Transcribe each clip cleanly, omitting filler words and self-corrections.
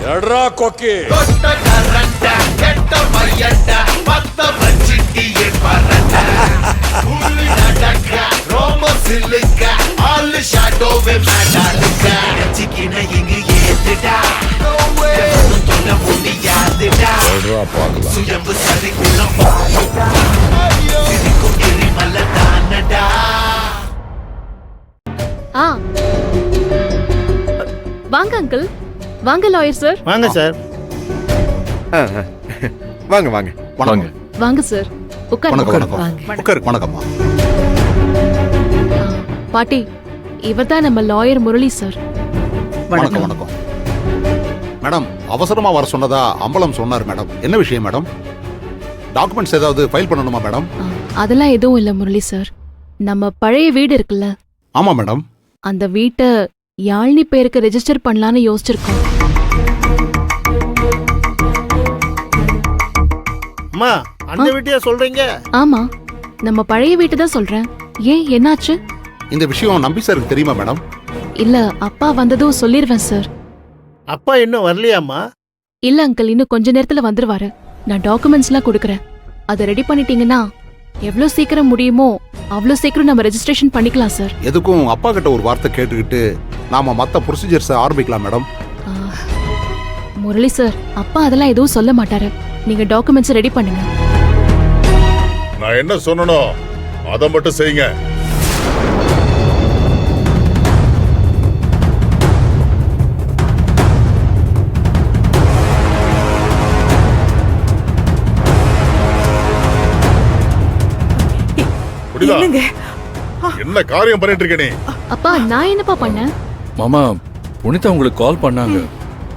எட்ரா கொக்கி வாங்க அங்கிள். வாங்க லாயர் சார். வாங்க சார். வாங்க வாங்க வாங்க வாங்க சார். வணக்கம்மா. பாட்டி, இவர்தான் நம்ம லாயர் முரளி சார். வணக்கம் வணக்கம் மேடம். அவசரமா வர சொன்னதா அம்பலம் சொன்னார் மேடம். என்ன விஷயம் மேடம்? டாக்குமெண்ட்ஸ் ஏதாவது ஃபைல் பண்ணணுமா மேடம்? அதெல்லாம் எதுவும் இல்ல முரளி சார். நம்ம பழைய வீடு இருக்குல்ல, ஆமா மேடம். அந்த வீட்டை யாழ்னி பேருக்கு ரெஜிஸ்டர் பண்ணலான்னு யோசிச்சிருக்கோம். அம்மா, அந்த வீட்டையா சொல்றீங்க? ஆமா, நம்ம பழைய வீட்டை தான் சொல்றேன். ஏன், என்னாச்சு? இந்த விஷயம் நம்பி சாருக்கு தெரியுமா மேடம்? இல்ல, அப்பா வந்ததும் சொல்லிருவேன் சார். அப்பா இன்னும் வரலையாம்மா? இல்ல அங்கிள், இன்னும் கொஞ்ச நேரத்துல வந்துருவாரு. நான் டாக்குமெண்ட்ஸ்லாம் கொடுக்கறேன். அதை ரெடி பண்ணிட்டீங்கன்னா எவ்வளவு சீக்கிரம் முடியுமோ அவ்வளவு சீக்கிரம் நம்ம ரெஜிஸ்ட்ரேஷன் பண்ணிக்கலாம் சார். எதுக்கும் அப்பா கிட்ட ஒரு வார்த்தை கேட்டுக்கிட்டு நாம மத்த ப்ரொசீஜர்ஸ் ஆரம்பிக்கலாம் மேடம். முரளி சார், அப்பா அதெல்லாம் எதுவும் சொல்ல மாட்டாரு. நீங்க டாக்குமெண்ட்ஸ் ரெடி பண்ணுங்க. நான் என்ன சொன்னனோ அதை மட்டும் செய்யுங்க. என்ன காரியம் பண்ணிட்டு இருக்க நீ? அப்பா, நான் என்னப்பா பண்ணேன்? மாமா, புனிதா உங்களுக்கு கால் பண்ணாங்க.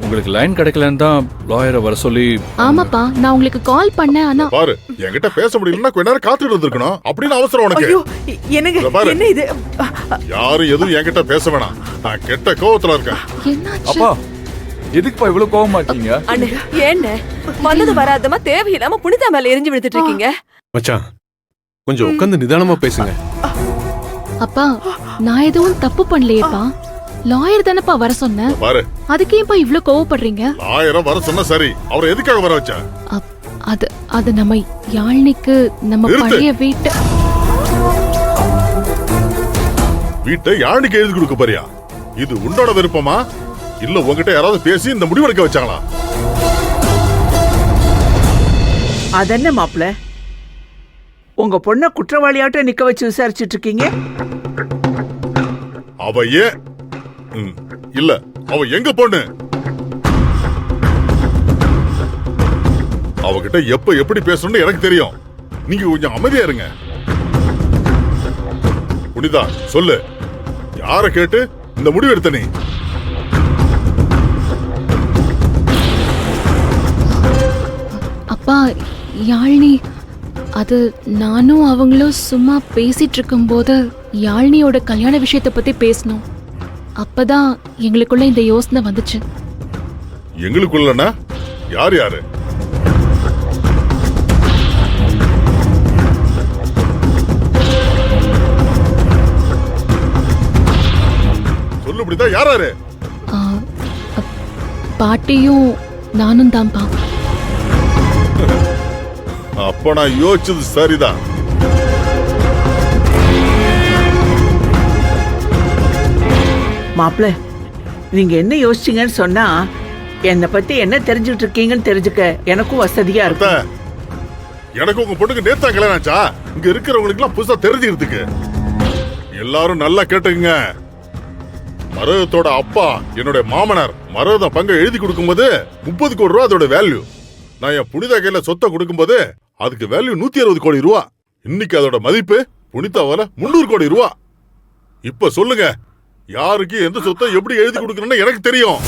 உங்களுக்கு லைன் கிடைக்கலன்னு தான் லாயரை வர சொல்லி. ஆமாப்பா, நான் உங்களுக்கு கால் பண்ணேன். ஆனா பாரு, என்கிட்ட பேச முடியலன்னா கொஞ்ச நேரம் காத்துட்டு இருந்திருக்கணும். அப்படின்னு அவசரம் உனக்கு? என்ன இது? யாரும் எதுவும் என்கிட்ட பேச வேணாம். நான் கெட்ட கோவத்துல இருக்கேன். என்னாச்சு? அப்பா, எதுக்குப்பா இவ்வளவு கோவமா இருக்கீங்க? அண்ணே, ஏண்ணே வந்தது வராதமா தேவையில்லாம புனிதா மேல எரிஞ்சு விழுந்துட்டு இருக்கீங்க? மச்சான், கொஞ்சம் உட்கார்ந்து நிதானமா பேசுங்க. அப்பா, நான் எதுவும் தப்பு பண்ணலையேப்பா. லாயர் தானப்பா வர சொன்னேன். பாரு, அதுக்கு ஏன்பா இவ்ளோ கோவப்படுறீங்க? லாயரை வர சொன்ன சரி, அவரை எதுக்காக வர வச்ச? அது நம்ம யாழ்னிக்கு நம்ம பழைய வீட்டை யாழ்னிக்கு எழுதி கொடுக்க போறியா? இது உன்னோட விருப்பமா இல்ல உங்ககிட்ட யாராவது பேசி இந்த முடிவெடுக்க வச்சாங்களா? அதென்ன மாப்ள, உங்க பொண்ண குற்றவாளியாட்ட நிக்க வச்சு விசாரிச்சுட்டு இருக்கீங்க? அவ ஏன் இல்ல, அவ எங்க பொண்ணு? அவகிட்ட எப்ப எப்படி பேசணும்னு எனக்கு தெரியும். நீங்க கொஞ்சம் அமைதியா இருங்க. புனிதா, சொல்லு, யார கேட்டு இந்த முடிவு எடுத்த நீ? அப்பா, யாழ்னி, அது நானும் அவங்களும் சும்மா பேசிட்டு இருக்கும்போது யாழ்னியோட கல்யாண விஷயத்தை பத்தி பேசணும். அப்பதான் எங்களுக்குள்ள இந்த யோசனை வந்துச்சு. எங்களுக்குள்ளனா யார் யாரு? சொல்லு புனிதா, யார் யாரு? பாட்டியும் நானும் தான்ப்பா. அப்ப நான் யோசிச்சது சரிதான். மாப்ள, நீங்க என்ன யோசிச்சீங்கன்னு சொன்னா என்னை பத்தி என்ன தெரிஞ்சுட்டு இருக்கீங்கன்னு தெரிஞ்சுக்க எனக்கும் வசதியா இருக்கும். எனக்கு உங்க பொண்ணுக்கு நேத்தா கல்யாணம் ஆச்சா? இங்க இருக்கிறவங்களுக்கு எல்லாம் புதுசா தெரிஞ்சுக்கிறதுக்கு. எல்லாரும் நல்லா கேட்டுங்க. மரகதத்தோட அப்பா என்னுடைய மாமனார் மரகத பங்கை எழுதி கொடுக்கும்போது 30 கோடி ரூபா அதோட வேல்யூ. நான் என் புனிதா கையில சொத்தை கொடுக்கும்போது அதுக்கு வேல்யூ 160 கோடி ரூபா. இன்னைக்கு அதோட மதிப்பு புனிதாவால 300 கோடி ரூபா. இப்ப சொல்லுங்க, யாருக்கு எந்த சொத்தை எப்படி எழுதி கொடுக்கணும்னு எனக்கு தெரியும்.